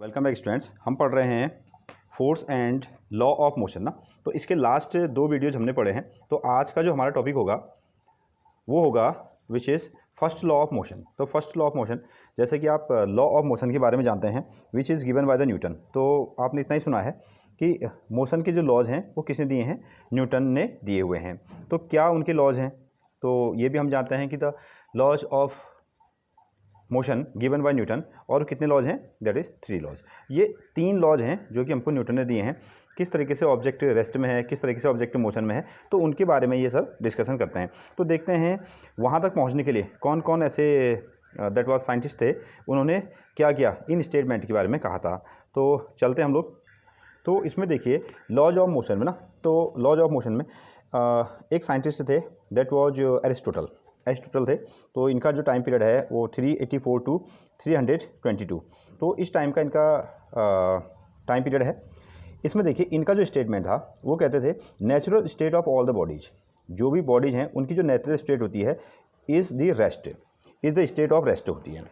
Welcome back students. हम पढ़ रहे हैं force and law of motion ना। तो इसके लास्ट दो वीडियोज हमने पढ़े हैं। तो आज का जो हमारा टॉपिक होगा वो होगा which is first law of motion. तो फर्स्ट लॉ ऑफ मोशन, जैसे कि आप लॉ ऑफ मोशन के बारे में जानते हैं, which is given by the Newton. तो आपने इतना ही सुना है कि मोशन के जो लॉज हैं वो किसने दिए हैं? न्यूटन ने दिए हुए हैं। तो क्या उनके लॉज हैं? तो ये भी हम जानते हैं कि the laws of motion given by Newton, और कितने लॉज हैं? That is 3 laws. ये 3 लॉज हैं जो कि हमको न्यूटन ने दिए हैं। किस तरीके से ऑब्जेक्ट रेस्ट में है, किस तरीके से ऑब्जेक्ट मोशन में है, तो उनके बारे में ये सब डिस्कशन करते हैं। तो देखते हैं वहाँ तक पहुँचने के लिए कौन कौन ऐसे दैट वाज साइंटिस्ट थे, उन्होंने क्या क्या इन स्टेटमेंट के बारे में कहा था। तो चलते हैं हम लोग। तो इसमें देखिए लॉज ऑफ मोशन में ना, तो लॉज ऑफ मोशन में एक साइंटिस्ट थे, दैट वाज एरिस्टोटल थे। तो इनका जो टाइम पीरियड है वो 384 टू 322। तो इस टाइम का इनका टाइम पीरियड है। इसमें देखिए इनका जो स्टेटमेंट था वो कहते थे natural state of all the bodies, जो भी बॉडीज हैं उनकी जो नेचुरल स्टेट होती है is the rest, is the state of rest होती है।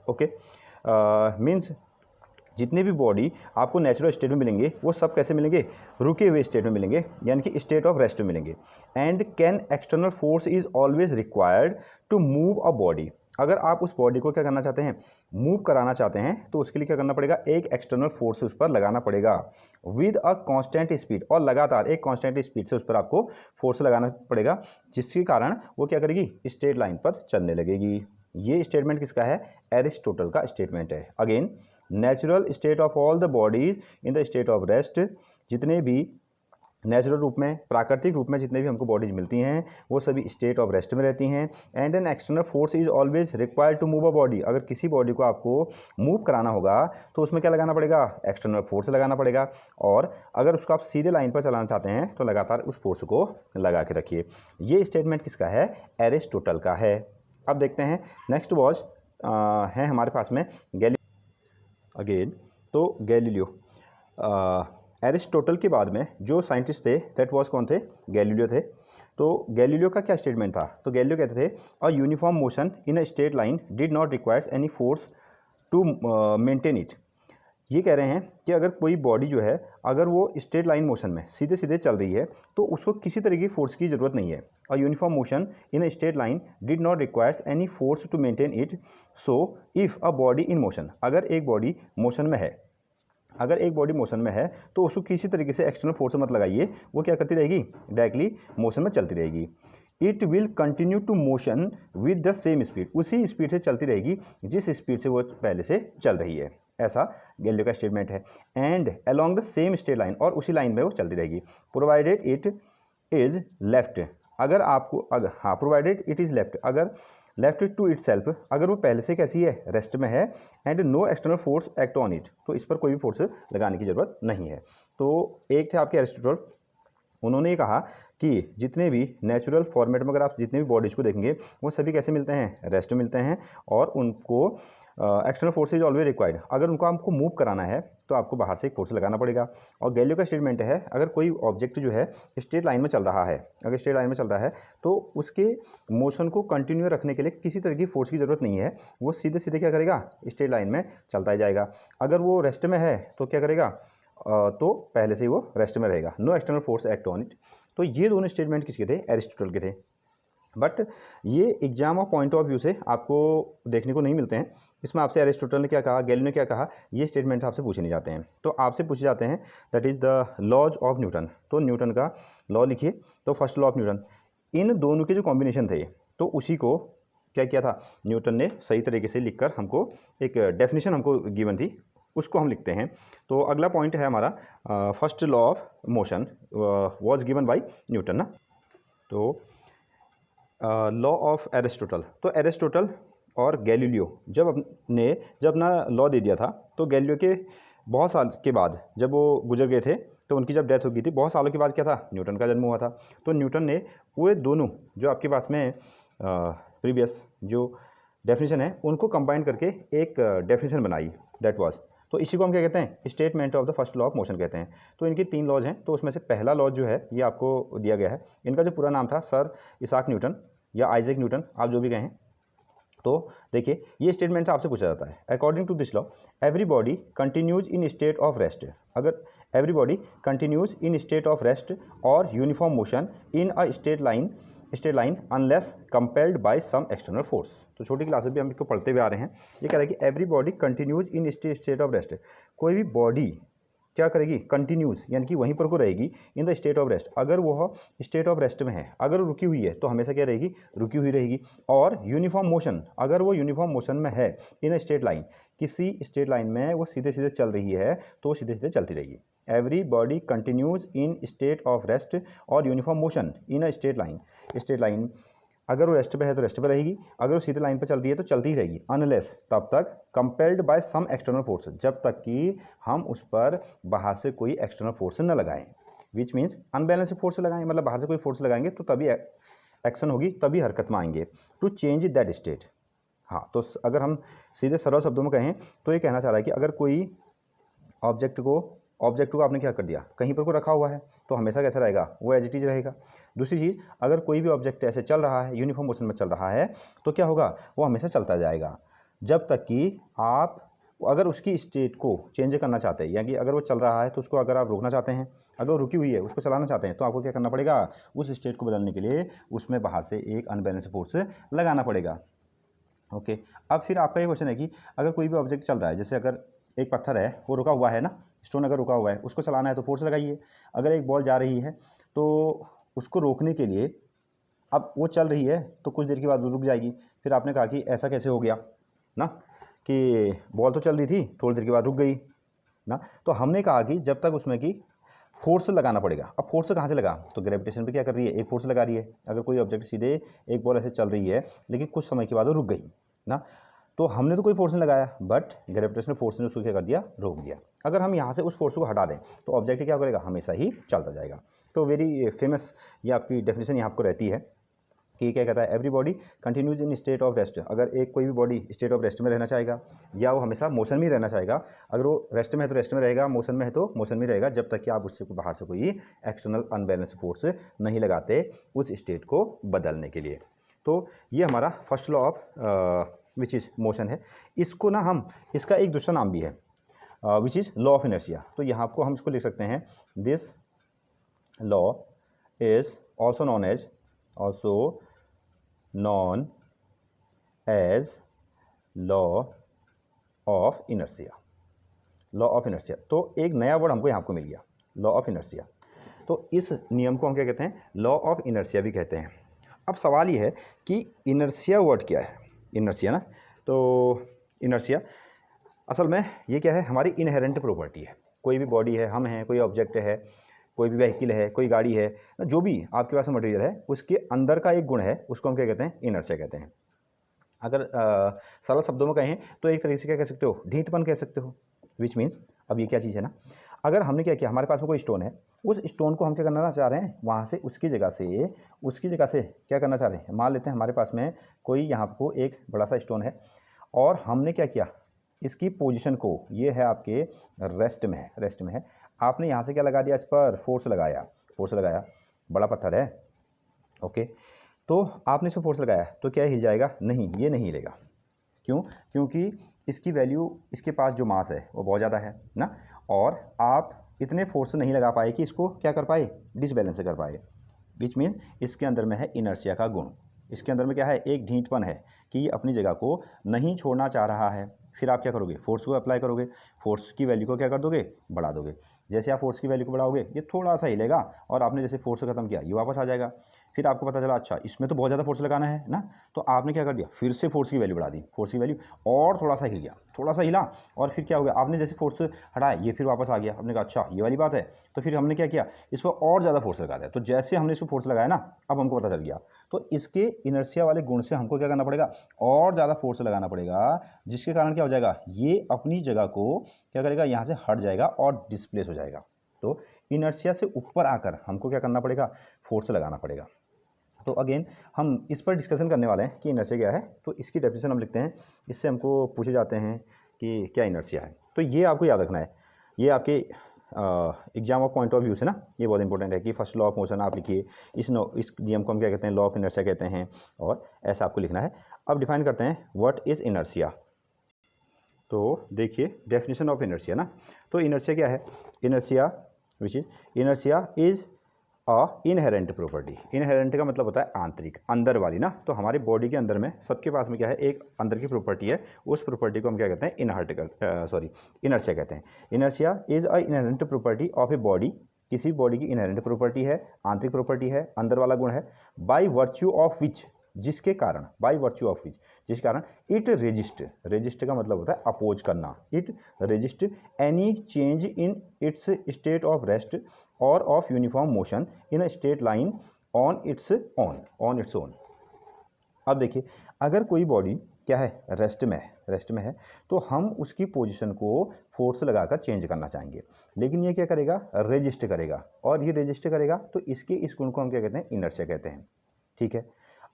ओके, मीन्स जितने भी बॉडी आपको नेचुरल स्टेट में मिलेंगे वो सब कैसे मिलेंगे? रुके हुए स्टेट में मिलेंगे, यानी कि स्टेट ऑफ रेस्ट में मिलेंगे। And can external force is always required to move a body. अगर आप उस बॉडी को क्या करना चाहते हैं? मूव कराना चाहते हैं, तो उसके लिए क्या करना पड़ेगा? एक एक्सटर्नल फोर्स उस पर लगाना पड़ेगा विद अ कांस्टेंट स्पीड, और लगातार एक कांस्टेंट स्पीड से उस पर आपको फोर्स लगाना पड़ेगा, जिसके कारण वो क्या करेगी? स्ट्रेट लाइन पर चलने लगेगी। ये स्टेटमेंट किसका है? एरिस्टोटल का स्टेटमेंट है। Again, natural state of all the bodies in the state of rest, जितने भी नेचुरल रूप में, प्राकृतिक रूप में जितने भी हमको बॉडीज मिलती हैं वो सभी स्टेट ऑफ रेस्ट में रहती हैं। And an external force is always required to move a body. अगर किसी बॉडी को आपको मूव कराना होगा तो उसमें क्या लगाना पड़ेगा? एक्सटर्नल फोर्स लगाना पड़ेगा। और अगर उसको आप सीधे लाइन पर चलाना चाहते हैं तो लगातार उस फोर्स को लगा के रखिए। ये स्टेटमेंट किसका है? एरिस्टोटल का है। अब देखते हैं नेक्स्ट वॉज है हमारे पास में अगेन। तो गैलीलियो, एरिस्टोटल के बाद में जो साइंटिस्ट थे दैट वाज कौन थे? गैलीलियो थे। तो गैलीलियो का क्या स्टेटमेंट था? तो गैलीलियो कहते थे a uniform motion in a straight line did not requires any force to maintain it. ये कह रहे हैं कि अगर कोई बॉडी जो है अगर वो स्ट्रेट लाइन मोशन में सीधे सीधे चल रही है तो उसको किसी तरह की फोर्स की ज़रूरत नहीं है। A uniform motion in a straight line did not requires any force to maintain it. So if a body in motion, अगर एक बॉडी मोशन में है, अगर एक बॉडी मोशन में है तो उसको किसी तरीके से एक्सटर्नल फोर्स मत लगाइए, वो क्या करती रहेगी? डायरेक्टली मोशन में चलती रहेगी। It will continue to motion with the same speed, उसी स्पीड से चलती रहेगी जिस स्पीड से वो पहले से चल रही है। ऐसा गैलीलियो का स्टेटमेंट है। And along the same straight line, और उसी लाइन में वो चलती रहेगी, प्रोवाइडेड इट इज लेफ्ट। अगर आपको प्रोवाइडेड इट इज़ लेफ्ट, अगर लेफ्ट टू इट सेल्फ, अगर वो पहले से कैसी है? रेस्ट में है। And no external force act on it, तो इस पर कोई भी फोर्स लगाने की ज़रूरत नहीं है। तो एक थे आपके एरिस्टोटल, उन्होंने ये कहा कि जितने भी नेचुरल फॉर्मेट में अगर आप जितने भी बॉडीज़ को देखेंगे वो सभी कैसे मिलते हैं? रेस्ट मिलते हैं, और उनको external force is always required. अगर उनको आपको मूव कराना है तो आपको बाहर से एक फोर्स लगाना पड़ेगा। और गैलीलियो का स्टेटमेंट है अगर कोई ऑब्जेक्ट जो है स्ट्रेट लाइन में चल रहा है, अगर स्ट्रेट लाइन में चल रहा है तो उसके मोशन को कंटिन्यू रखने के लिए किसी तरह की फोर्स की ज़रूरत नहीं है, वो सीधे सीधे क्या करेगा? स्ट्रेट लाइन में चलता ही जाएगा। अगर वो रेस्ट में है तो क्या करेगा? तो पहले से ही वो रेस्ट में रहेगा, no external force act on it. तो ये दोनों स्टेटमेंट किसके थे? एरिस्टोटल के थे। बट ये exam of point of view से आपको देखने को नहीं मिलते हैं। इसमें आपसे एरिस्टोटल ने क्या कहा, गैलीलियो ने क्या कहा, ये स्टेटमेंट आपसे पूछे नहीं जाते हैं। तो आपसे पूछे जाते हैं that is the laws of Newton. तो न्यूटन का लॉ लिखिए। तो फर्स्ट लॉ ऑफ न्यूटन, इन दोनों के जो कॉम्बिनेशन थे तो उसी को क्या किया था? न्यूटन ने सही तरीके से लिखकर हमको एक डेफिनेशन हमको गिवन थी, उसको हम लिखते हैं। तो अगला पॉइंट है हमारा first law of motion was given by Newton ना। तो लॉ ऑफ एरिस्टोटल, तो एरिस्टोटल और गैलीलियो जब अपना लॉ दे दिया था, तो गैलीलियो के बहुत साल के बाद जब वो गुजर गए थे, तो उनकी जब डेथ हो गई थी, बहुत सालों के बाद क्या था? न्यूटन का जन्म हुआ था। तो न्यूटन ने वो दोनों जो आपके पास में प्रीवियस जो डेफिनेशन है उनको कंबाइन करके एक डेफिनेशन बनाई, दैट वाज। तो इसी को हम क्या कहते हैं? Statement of the first law of motion कहते हैं। तो इनके 3 लॉज हैं, तो उसमें से पहला लॉ जो है ये आपको दिया गया है। इनका जो पूरा नाम था सर इसाक न्यूटन या आइजैक न्यूटन, आप जो भी कहें। तो देखिए ये स्टेटमेंट आपसे पूछा जाता है, according to this law every body continues in state of rest. अगर every body continues in state of rest और uniform motion in a straight line unless compelled by some external force. तो छोटी class में भी हम इसको पढ़ते हुए आ रहे हैं। ये कह रहा है कि every body continues in state of rest, कोई भी बॉडी क्या करेगी, कंटिन्यूस यानी कि वहीं पर को रहेगी in the state of rest. अगर वह स्टेट ऑफ रेस्ट में है, अगर वो रुकी हुई है तो हमेशा क्या रहेगी, रुकी हुई रहेगी। और यूनिफॉर्म मोशन, अगर वो यूनिफॉर्म मोशन में है इन अ स्ट्रेट लाइन, किसी स्ट्रेट लाइन में वो सीधे सीधे चल रही है तो सीधे सीधे चलती रहेगी। Every body continues in state of rest और uniform motion in a straight line अगर वो रेस्ट पे है तो रेस्ट पे रहेगी, अगर वो सीधे लाइन पे चल रही है तो चलती ही रहेगी, अनलेस तब तक compelled by some external force, जब तक कि हम उस पर बाहर से कोई एक्सटर्नल फोर्स न लगाएं, विच मीन्स अनबैलेंस फोर्स लगाएं, मतलब बाहर से कोई फोर्स लगाएंगे तो तभी एक्शन होगी, तभी हरकत में आएंगे। To change that state. हाँ, तो अगर हम सीधे सरल शब्दों में कहें तो ये कहना चाह रहा है कि अगर कोई ऑब्जेक्ट को आपने क्या कर दिया, कहीं पर को रखा हुआ है तो हमेशा कैसा रहेगा, वो एज इट इज रहेगा। दूसरी चीज़, अगर कोई भी ऑब्जेक्ट ऐसे चल रहा है, यूनिफॉर्म मोशन में चल रहा है तो क्या होगा, वो हमेशा चलता जाएगा जब तक कि आप अगर उसकी स्टेट को चेंज करना चाहते हैं, यानी कि अगर वो चल रहा है तो उसको अगर आप रोकना चाहते हैं, अगर वो रुकी हुई है उसको चलाना चाहते हैं तो आपको क्या करना पड़ेगा, उस स्टेट को बदलने के लिए उसमें बाहर से एक अनबैलेंस फोर्स लगाना पड़ेगा। ओके, अब फिर आपका ये क्वेश्चन है कि अगर कोई भी ऑब्जेक्ट चल रहा है, जैसे अगर एक पत्थर है वो रुका हुआ है ना, स्टोन अगर रुका हुआ है उसको चलाना है तो फोर्स लगाइए। अगर एक बॉल जा रही है तो उसको रोकने के लिए, अब वो चल रही है तो कुछ देर के बाद वो रुक जाएगी। फिर आपने कहा कि ऐसा कैसे हो गया ना, कि बॉल तो चल रही थी, थोड़ी देर के बाद रुक गई ना, तो हमने कहा कि जब तक उसमें कि फोर्स लगाना पड़ेगा। अब फोर्स कहाँ से लगा, तो ग्रेविटेशन पे क्या कर रही है, एक फोर्स लगा रही है। अगर कोई ऑब्जेक्ट सीधे एक बॉल ऐसे चल रही है लेकिन कुछ समय के बाद वो रुक गई ना, तो हमने तो कोई फोर्स नहीं लगाया, बट ग्रेविटेशनल फोर्स ने उसको क्या कर दिया, रोक दिया। अगर हम यहाँ से उस फोर्स को हटा दें तो ऑब्जेक्ट क्या करेगा, हमेशा ही चलता जाएगा। तो वेरी फेमस ये आपकी डेफिनेशन यहाँ आपको रहती है कि क्या कहता है, every body continues in state of rest. अगर एक कोई भी बॉडी स्टेट ऑफ रेस्ट में रहना चाहेगा या वो हमेशा मोशन में ही रहना चाहेगा, अगर वो रेस्ट में है तो रेस्ट में रहेगा, मोशन में है तो मोशन में रहेगा, जब तक कि आप उससे बाहर से कोई एक्सटर्नल अनबैलेंस फोर्स नहीं लगाते उस स्टेट को बदलने के लिए। तो ये हमारा first law of which is motion है। इसको ना हम, इसका एक दूसरा नाम भी है which is law of inertia. तो यहाँ आपको हम इसको लिख सकते हैं, this law is also known as law of inertia. Law of inertia, तो एक नया वर्ड हमको यहाँ आपको मिल गया, लॉ ऑफ इनर्शिया। तो इस नियम को हम क्या कहते हैं, लॉ ऑफ इनर्शिया भी कहते हैं। अब सवाल ये है कि इनर्शिया वर्ड क्या है, इनर्शिया ना, तो इनर्शिया असल में ये क्या है, हमारी इनहेरेंट प्रॉपर्टी है। कोई भी बॉडी है, हम हैं, कोई ऑब्जेक्ट है, कोई भी व्हीकल है, कोई गाड़ी है, जो भी आपके पास मटेरियल है, उसके अंदर का एक गुण है, उसको हम क्या कहते हैं, इनर्शिया कहते हैं। अगर सरल शब्दों में कहें तो एक तरीके से क्या कह सकते हो, ढीठपन कह सकते हो, विच मीन्स अब ये क्या चीज़ है ना, अगर हमने क्या किया, हमारे पास में कोई स्टोन है, उस स्टोन को हम क्या करना चाह रहे हैं, वहाँ से उसकी जगह से क्या करना चाह रहे हैं, मान लेते हैं हमारे पास में कोई यहाँ को एक बड़ा सा स्टोन है और हमने क्या किया, इसकी पोजीशन को, ये है आपके रेस्ट में है, आपने यहाँ से क्या लगा दिया, इस पर फोर्स लगाया, बड़ा पत्थर है, ओके, तो आपने इस पर फोर्स लगाया तो क्या हिल जाएगा, नहीं, ये नहीं हिलेगा। क्यों, क्योंकि इसकी वैल्यू, इसके पास जो मास है वो बहुत ज़्यादा है ना, और आप इतने फोर्स नहीं लगा पाए कि इसको क्या कर पाए, डिसबैलेंस कर पाए, विच मीन्स इसके अंदर में है इनर्शिया का गुण। इसके अंदर में क्या है, एक ढीठपन है कि ये अपनी जगह को नहीं छोड़ना चाह रहा है। फिर आप क्या करोगे, फोर्स को अप्लाई करोगे, फोर्स की वैल्यू को क्या कर दोगे, बढ़ा दोगे। जैसे आप फोर्स की वैल्यू को बढ़ाओगे ये थोड़ा सा हिलेगा और आपने जैसे फोर्स को खत्म किया ये वापस आ जाएगा। फिर आपको पता चला अच्छा इसमें तो बहुत ज़्यादा फोर्स लगाना है ना, तो आपने क्या कर दिया, फिर से फोर्स की वैल्यू बढ़ा दी, फोर्स की वैल्यू और थोड़ा सा हिल गया, थोड़ा सा हिला और फिर क्या हो गया, आपने जैसे फोर्स हटाया ये फिर वापस आ गया। आपने कहा अच्छा ये वाली बात है, तो फिर हमने क्या किया, इस पर और ज़्यादा फोर्स लगा दिया। तो जैसे हमने इसको फोर्स लगाया ना, अब हमको पता चल गया, तो इसके इनर्शिया वाले गुण से हमको क्या करना पड़ेगा, और ज़्यादा फोर्स लगाना पड़ेगा, जिसके कारण क्या हो जाएगा, ये अपनी जगह को क्या करेगा, यहाँ से हट जाएगा और डिस्प्लेस हो जाएगा। तो इनर्शिया से ऊपर आकर हमको क्या करना पड़ेगा, फोर्स लगाना पड़ेगा। तो अगेन हम इस पर डिस्कशन करने वाले हैं कि इनर्शिया क्या है। तो इसकी डेफिनेशन हम लिखते हैं, इससे हमको पूछे जाते हैं कि क्या इनर्शिया है। तो ये आपको याद रखना है, ये आपके exam of point of view से ना, ये बहुत इंपॉर्टेंट है कि फर्स्ट लॉ ऑफ मोशन आप लिखिए, इस नियम को हम क्या कहते हैं, लॉ ऑफ इनर्शिया कहते हैं, और ऐसा आपको लिखना है। अब डिफाइन करते हैं व्हाट इज़ इनर्शिया। तो देखिए डेफिनेशन ऑफ इनर्शिया ना, तो इनर्शिया क्या है, inertia which is inertia is inherent property. Inherent का मतलब होता है आंतरिक, अंदर वाली ना, तो हमारी बॉडी के अंदर में सबके पास में क्या है, एक अंदर की प्रॉपर्टी है, उस प्रॉपर्टी को हम क्या कहते हैं, इनर्शिया कहते हैं। Inertia is a inherent property of a body, किसी बॉडी की इनहेरेंट प्रॉपर्टी है, आंतरिक प्रॉपर्टी है, अंदर वाला गुण है, बाई वर्च्यू ऑफ विच, जिसके कारण, बाई वर्च्यू ऑफ विच, जिस कारण इट रेजिस्ट का मतलब होता है अपोज करना, it resist any change in its state of rest और of uniform motion in a straight line on its own. अब देखिए अगर कोई बॉडी क्या है, रेस्ट में है, तो हम उसकी पोजीशन को फोर्स लगाकर चेंज करना चाहेंगे, लेकिन ये क्या करेगा, रेजिस्ट करेगा, और ये रेजिस्ट करेगा तो इसके इस गुण को हम क्या कहते हैं, इनर्शिया कहते हैं। ठीक है,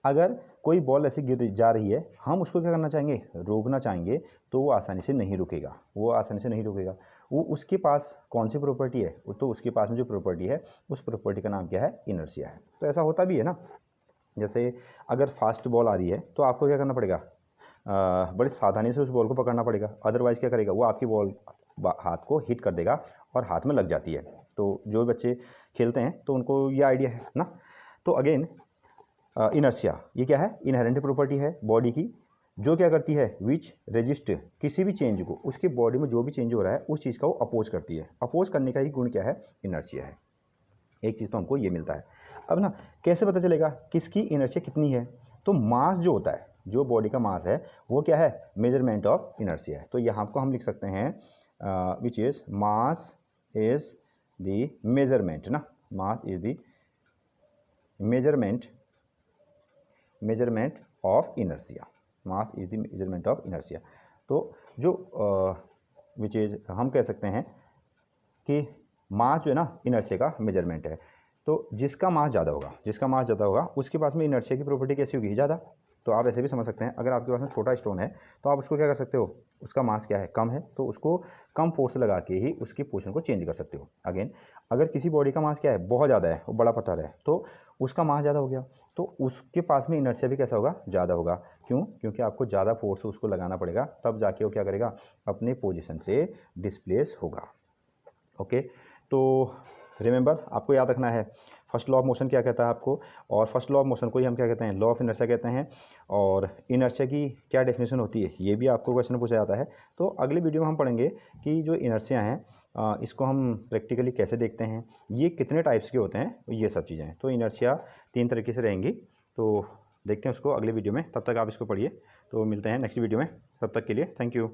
अगर कोई बॉल ऐसे गिर जा रही है, हम उसको क्या करना चाहेंगे, रोकना चाहेंगे, तो वो आसानी से नहीं रुकेगा, वो उसके पास कौन सी प्रॉपर्टी है, तो उसके पास में जो प्रॉपर्टी है उस प्रॉपर्टी का नाम क्या है, इनर्शिया है। तो ऐसा होता भी है ना, जैसे अगर फास्ट बॉल आ रही है तो आपको क्या करना पड़ेगा, बड़ी सावधानी से उस बॉल को पकड़ना पड़ेगा, अदरवाइज़ क्या करेगा, वो आपकी बॉल हाथ को हिट कर देगा और हाथ में लग जाती है। तो जो बच्चे खेलते हैं तो उनको ये आइडिया है ना। तो अगेन इनर्शिया ये क्या है, इनहेरेंट प्रॉपर्टी है बॉडी की, जो क्या करती है, विच रेजिस्ट, किसी भी चेंज को, उसके बॉडी में जो भी चेंज हो रहा है उस चीज़ का वो अपोज करती है, अपोज करने का ही गुण क्या है, इनर्शिया है। एक चीज़ तो हमको ये मिलता है। अब ना कैसे पता चलेगा किसकी इनर्शिया कितनी है, तो मास जो होता है, जो बॉडी का मास है वो क्या है, मेजरमेंट ऑफ इनर्शिया है। तो यहाँ को हम लिख सकते हैं which is mass is the measurement ना, mass is the measurement of inertia, mass is the measurement of inertia. तो जो विच इज हम कह सकते हैं कि मास जो है ना, इनर्शिया का मेजरमेंट है। तो जिसका मास ज़्यादा होगा उसके पास में इनर्शिया की प्रॉपर्टी कैसी होगी, ज़्यादा। तो आप ऐसे भी समझ सकते हैं, अगर आपके पास में छोटा स्टोन है तो आप उसको क्या कर सकते हो, उसका मास क्या है, कम है, तो उसको कम फोर्स लगा के ही उसकी पोजीशन को चेंज कर सकते हो। अगेन अगर किसी बॉडी का मास क्या है, बहुत ज़्यादा है, वो बड़ा पत्थर है, तो उसका मास ज़्यादा हो गया, तो उसके पास में इनर्शिया भी कैसा होगा, ज़्यादा होगा। क्यों, क्योंकि आपको ज़्यादा फोर्स उसको लगाना पड़ेगा, तब जाके वो क्या करेगा, अपने पोजीशन से डिस्प्लेस होगा। ओके, तो रिमेंबर आपको याद रखना है फर्स्ट लॉ ऑफ मोशन क्या कहता है आपको, और फर्स्ट लॉ ऑफ मोशन को ही हम क्या कहते हैं, लॉ ऑफ इनर्शिया कहते हैं, और इनर्शिया की क्या डेफिनेशन होती है, ये भी आपको क्वेश्चन पूछा जाता है। तो अगले वीडियो में हम पढ़ेंगे कि जो इनर्शिया हैं इसको हम प्रैक्टिकली कैसे देखते हैं, ये कितने टाइप्स के होते हैं, ये सब चीज़ें हैं। तो इनर्शिया 3 तरीके से रहेंगी, तो देखते हैं उसको अगले वीडियो में, तब तक आप इसको पढ़िए। तो मिलते हैं नेक्स्ट वीडियो में, तब तक के लिए थैंक यू।